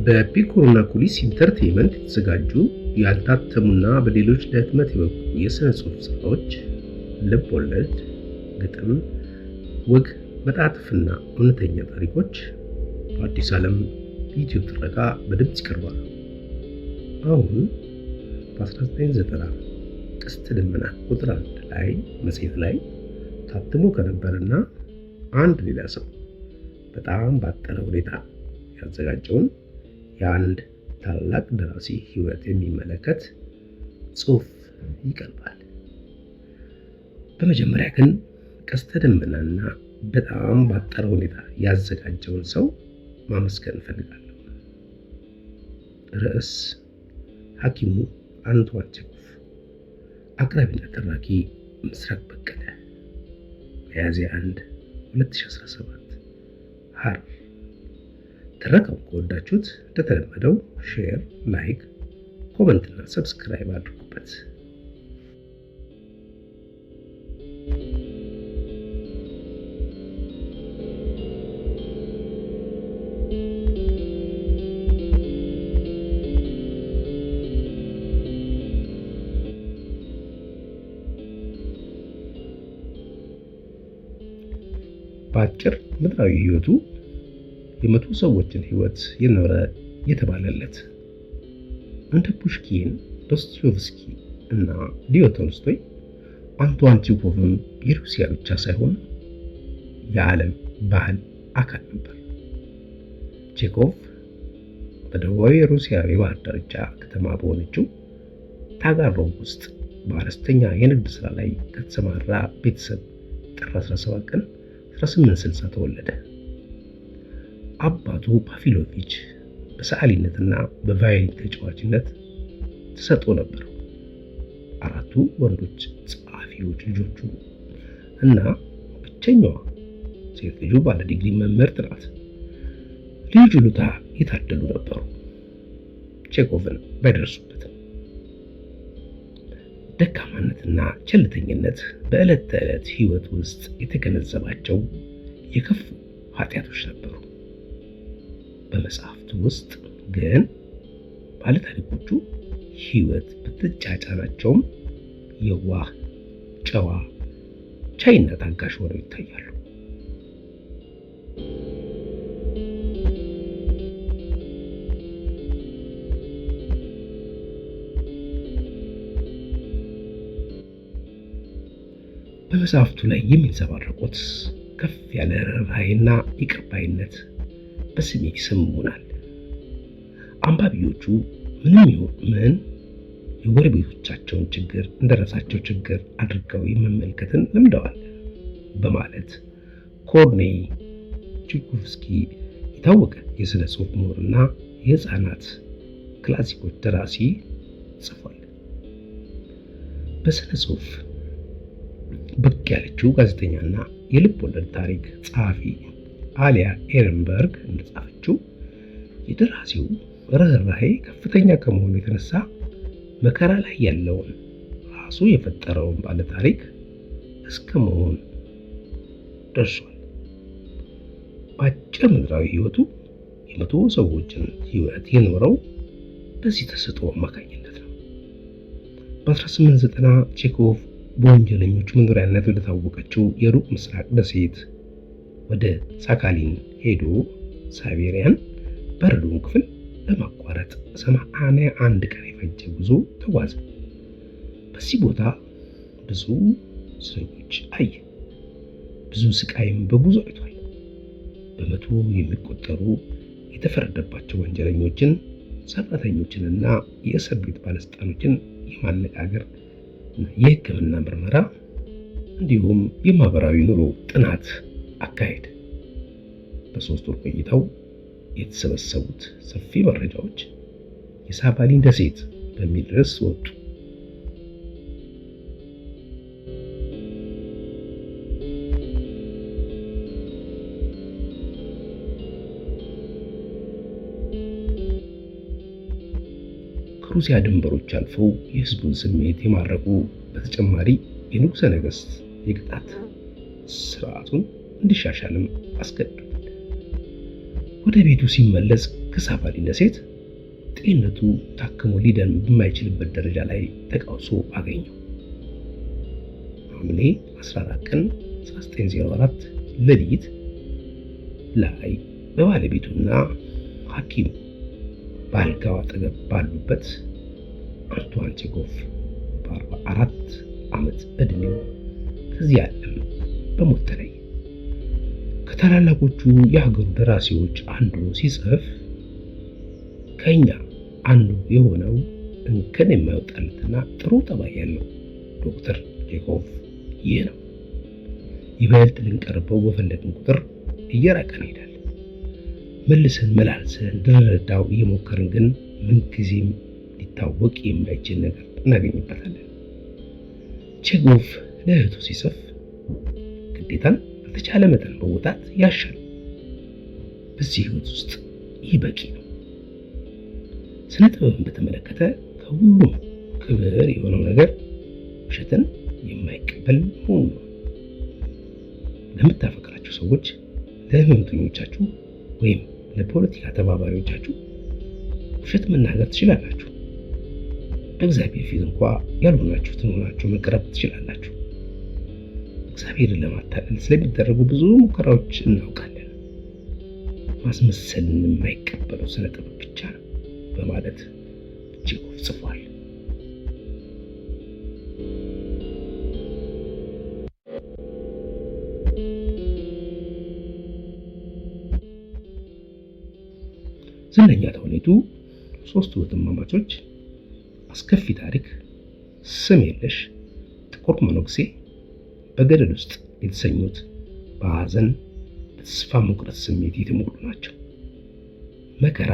በፒኮና ኩሊስ ኢንተርቴይንመንት የተዘጋጁ ያልታተሙና በሌሎች ለህትመት የበቁ የሥነ ጽሑፍ ሥራዎች፣ ልብ ወለድ፣ ግጥም፣ ወግ፣ መጣጥፍና እውነተኛ ታሪኮች በአዲስ ዓለም ዩቲዩብ ትረካ በድምጽ ይቀርባሉ። አሁን በ1990 ቀስተ ደመና ቁጥር 1 ላይ መጽሔት ላይ ታትሞ ከነበረና አንድ ሌላ ሰው በጣም ባጠረ ሁኔታ ያዘጋጀውን የአንድ ታላቅ ደራሲ ሕይወት የሚመለከት ጽሑፍ ይቀርባል። በመጀመሪያ ግን ቀስተ ደመናና በጣም ባጠረ ሁኔታ ያዘጋጀውን ሰው ማመስገን እፈልጋለሁ። ርዕስ ሐኪሙ አንቷን ቼኮቭ፣ አቅራቢና ተራኪ ምስራቅ በቀለ፣ ሚያዝያ 1 2017 ሐረር። ትረካውን ከወዳችሁት እንደተለመደው ሼር፣ ላይክ፣ ኮመንት እና ሰብስክራይብ አድርጉበት። በአጭር ምድራዊ ሕይወቱ የመቶ ሰዎችን ሕይወት የኖረ የተባለለት እንደ ፑሽኪን፣ ዶስቶየቭስኪ እና ሊዮ ቶልስቶይ አንቷን ቼኮቭም የሩሲያ ብቻ ሳይሆን የዓለም ባህል አካል ነበር። ቼኮቭ በደቡባዊ ሩሲያ የባህር ዳርቻ ከተማ በሆነችው ታጋሮቭ ውስጥ በአነስተኛ የንግድ ሥራ ላይ ከተሰማራ ቤተሰብ ጥር 17 ቀን 1860 ተወለደ። አባቱ ፓቪሎቪች በሰዓሊነትና በቫዮሊን ተጫዋችነት ተሰጥኦ ነበረው። አራቱ ወንዶች ጸሐፊዎች ልጆቹ እና ብቸኛዋ ሴት ልጁ ባለ ዲግሪ መምህርት ናት። ልዩ ችሎታ የታደሉ ነበሩ። ቼኮቭን ባይደርሱበትም ደካማነትና ቸልተኝነት በዕለት ተዕለት ሕይወት ውስጥ የተገነዘባቸው የከፉ ኃጢአቶች ነበሩ። በመጽሐፍቱ ውስጥ ግን ባለታሪኮቹ ሕይወት ብትጫጫናቸውም የዋህ፣ ጨዋ፣ ቻይና ታጋሽ ሆነው ይታያሉ። በመጽሐፍቱ ላይ የሚንጸባረቁት ከፍ ያለ ርኅራኄና ይቅር ባይነት በስሜት ይሰሙናል። አንባቢዎቹ ምንም ይሁን ምን የጎረቤቶቻቸውን ችግር እንደራሳቸው ችግር አድርገው የመመልከትን ለምደዋል በማለት ኮርኔይ ቹኮቭስኪ የታወቀ የሥነ ጽሑፍ ምሁርና የሕፃናት ክላሲኮች ደራሲ ጽፏል። በሥነ ጽሑፍ ብቅ ያለችው ጋዜጠኛና የልብ ወለድ ታሪክ ጸሐፊ አሊያ ኤረንበርግ እንደጻፈችው የደራሲው ርኅራኄ ከፍተኛ ከመሆኑ የተነሳ መከራ ላይ ያለውን ራሱ የፈጠረውን ባለ ታሪክ እስከ መሆን ደርሷል። በአጭር ምድራዊ ሕይወቱ የመቶ ሰዎችን ሕይወት የኖረው በዚህ ተሰጥኦ አማካኝነት ነው። በ1890 ቼኮቭ በወንጀለኞቹ መኖሪያነት ወደ ታወቀችው የሩቅ ምስራቅ ደሴት ወደ ሳካሊን ሄዶ ሳይቤሪያን በረዶውን ክፍል ለማቋረጥ 81 ቀን የፈጀ ጉዞ ተጓዘ። በዚህ ቦታ ብዙ እስረኞች አየ። ብዙ ስቃይም በጉዞ አይቷል። በመቶ የሚቆጠሩ የተፈረደባቸው ወንጀለኞችን፣ ሰራተኞችንና የእስር ቤት ባለስልጣኖችን የማነጋገር የሕክምና ምርመራ እንዲሁም የማህበራዊ ኑሮ ጥናት አካሄደ። በ3 ወር ቆይታው የተሰበሰቡት ሰፊ መረጃዎች የሳካሊን ደሴት በሚል ርዕስ ወጡ። ከሩሲያ ድንበሮች አልፈው የህዝቡን ስሜት የማረኩ በተጨማሪ የንጉሠ ነገሥት የቅጣት ስርዓቱን እንዲሻሻልም አስገድዷል። ወደ ቤቱ ሲመለስ ከሳፋሪ ደሴት ጤንነቱ ታክሞ ሊድን በማይችልበት ደረጃ ላይ ተቃውሶ አገኘው። ሐምሌ 14 ቀን 1904 ሌሊት ላይ በባለቤቱና ሐኪሙ በአልጋው አጠገብ ባሉበት አንቷን ቼኮቭ በ44 ዓመት ዕድሜው ከዚህ ዓለም በሞት ተለየ። ከታላላቆቹ የሀገሩ ደራሲዎች አንዱ ሲጽፍ ከኛ አንዱ የሆነው እንከን የማይወጣለትና ጥሩ ጠባይ ያለው ዶክተር ቼኮቭ ይህ ነው። ይበልጥ ልንቀርበው በፈለግን ቁጥር እየራቀን ይሄዳል። መልሰን መላልሰን ልንረዳው እየሞከርን ግን ምንጊዜም ሊታወቅ የማይችል ነገር እናገኝበታለን። ቼኮቭ ለእህቱ ሲጽፍ ግዴታን በተቻለ መጠን መወጣት ያሻል። በዚህ ህይወት ውስጥ ይህ በቂ ነው። ስነ ጥበብን በተመለከተ ከሁሉም ክብር የሆነው ነገር ውሸትን የማይቀበል መሆኑ ነው። ለምታፈቅራቸው ሰዎች፣ ለህመምተኞቻችሁ ወይም ለፖለቲካ ተባባሪዎቻችሁ ውሸት መናገር ትችላላችሁ። በእግዚአብሔር ፊት እንኳ ያልሆናችሁትን ሆናችሁ መቅረብ ትችላላችሁ። እግዚአብሔርን ለማታለል ስለሚደረጉ ብዙ ሙከራዎች እናውቃለን። ማስመሰልን የማይቀበለው ስነ ጥበብ ብቻ ነው በማለት ቼኮቭ ጽፏል። ዝነኛ ተውኔቱ ሶስቱ እህትማማቾች፣ አስከፊ ታሪክ፣ ስም የለሽ፣ ጥቁር መነኩሴ፣ በገደል ውስጥ የተሰኙት በሐዘን በተስፋ መቁረጥ ስሜት የተሞሉ ናቸው። መከራ፣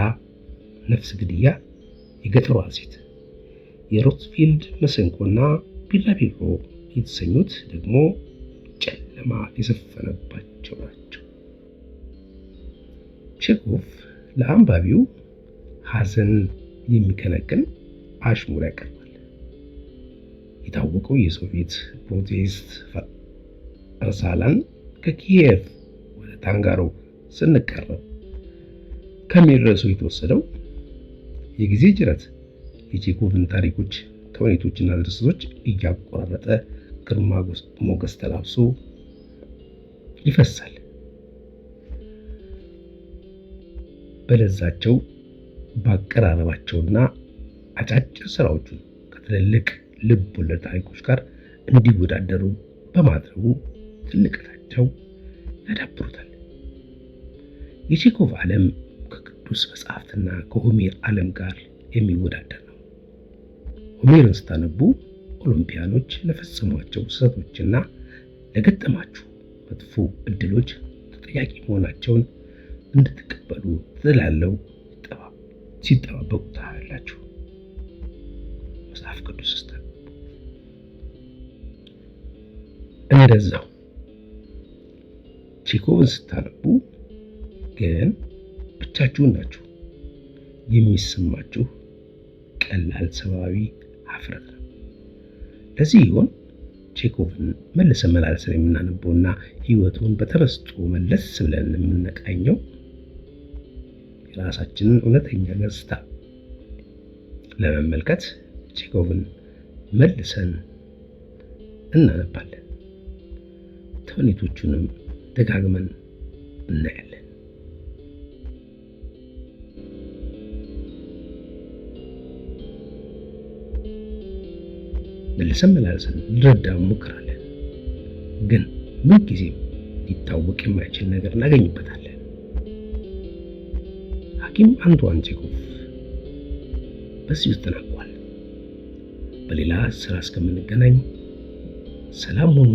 ነፍስ ግድያ፣ የገጠሯ ሴት፣ የሮትፊልድ መሰንቆና ቢራቢሮ የተሰኙት ደግሞ ጨለማ የሰፈነባቸው ናቸው። ቼኮቭ ለአንባቢው ሐዘን የሚከነክን አሽሙር ያቀርባል። የታወቀው የሶቪየት ፕሮቴስት ርሳላን ከኪየቭ ወደ ታንጋሮ ስንቀረብ ከሚል ርዕሱ የተወሰደው የጊዜ ጅረት የቼኮቭን ታሪኮች፣ ተውኔቶችና ድርሰቶች እያቆራረጠ ግርማ ሞገስ ተላብሶ ይፈሳል። በለዛቸው ባቀራረባቸውና አጫጭር ስራዎቹን ከትልልቅ ልብ ወለድ ታሪኮች ጋር እንዲወዳደሩ በማድረጉ ትልቅነታቸው ያዳብሩታል። የቼኮቭ ዓለም ከቅዱስ መጽሐፍትና ከሆሜር ዓለም ጋር የሚወዳደር ነው። ሆሜርን ስታነቡ ኦሎምፒያኖች ለፈጸሟቸው ስህተቶችና ለገጠማችሁ መጥፎ እድሎች ተጠያቂ መሆናቸውን እንድትቀበሉ ትላለው ሲጠባበቁ ታያላችሁ። መጽሐፍ ቅዱስ ስታነቡ እንደዛው ቼኮቭን ስታነቡ ግን ብቻችሁን ናችሁ። የሚሰማችሁ ቀላል ሰብአዊ ሀፍረት ነው። ለዚህ ይሆን ቼኮቭን መልሰን መላልሰን የምናነበውና ህይወቱን በተመስጦ መለስ ብለን የምንቃኘው የራሳችንን እውነተኛ ገጽታ ለመመልከት ቼኮቭን መልሰን እናነባለን። ተውኔቶቹንም ደጋግመን እናያለን። መልሰን መላልሰን ልንረዳው እንሞክራለን። ግን ምንጊዜም ሊታወቅ የማይችል ነገር እናገኝበታለን። ሐኪም አንቷን ቼኮቭ በዚህ ውስጥ ተናግሯል። በሌላ ስራ እስከምንገናኝ ሰላም ሁኑ።